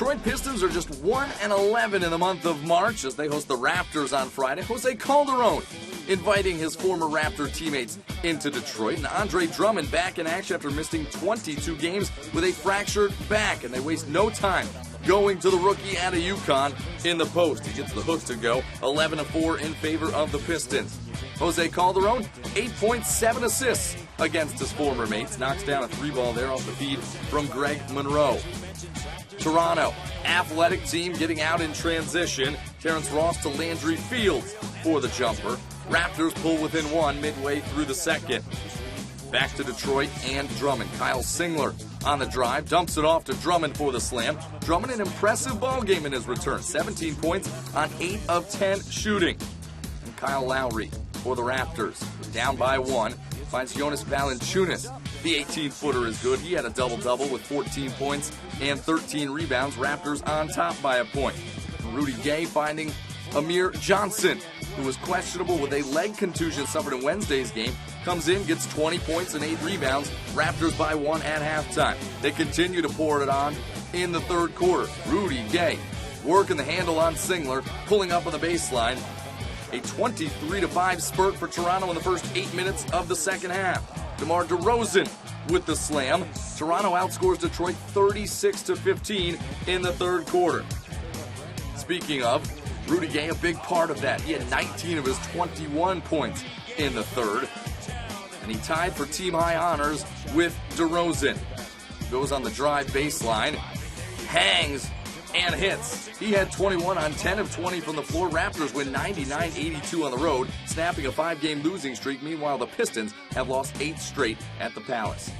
Detroit Pistons are just 1-11 in the month of March as they host the Raptors on Friday. Jose Calderon inviting his former Raptor teammates into Detroit. And Andre Drummond back in action after missing 22 games with a fractured back. And they waste no time going to the rookie out of UConn in the post. He gets the hook to go, 11-4 in favor of the Pistons. Jose Calderon, 8.7 assists against his former mates. Knocks down a 3-ball there off the feed from Greg Monroe. Toronto, athletic team getting out in transition. Terrence Ross to Landry Fields for the jumper. Raptors pull within one midway through the second. Back to Detroit and Drummond. Kyle Singler on the drive, dumps it off to Drummond for the slam. Drummond, an impressive ball game in his return. 17 points on 8 of 10 shooting. And Kyle Lowry for the Raptors. Down by 1. Finds Jonas Valanciunas. The 18-footer is good. He had a double-double with 14 points and 13 rebounds. Raptors on top by a point. Rudy Gay finding Amir Johnson, who was questionable with a leg contusion suffered in Wednesday's game. Comes in, gets 20 points and 8 rebounds. Raptors by 1 at halftime. They continue to pour it on in the third quarter. Rudy Gay working the handle on Singler, pulling up on the baseline. A 23-5 spurt for Toronto in the first 8 minutes of the second half. DeMar DeRozan with the slam. Toronto outscores Detroit 36-15 in the third quarter. Speaking of, Rudy Gay, a big part of that. He had 19 of his 21 points in the third. And he tied for team high honors with DeRozan. Goes on the drive baseline, hangs, and hits. He had 21 on 10 of 20 from the floor. Raptors win 99-82 on the road, snapping a 5-game losing streak. Meanwhile, the Pistons have lost 8 straight at the Palace.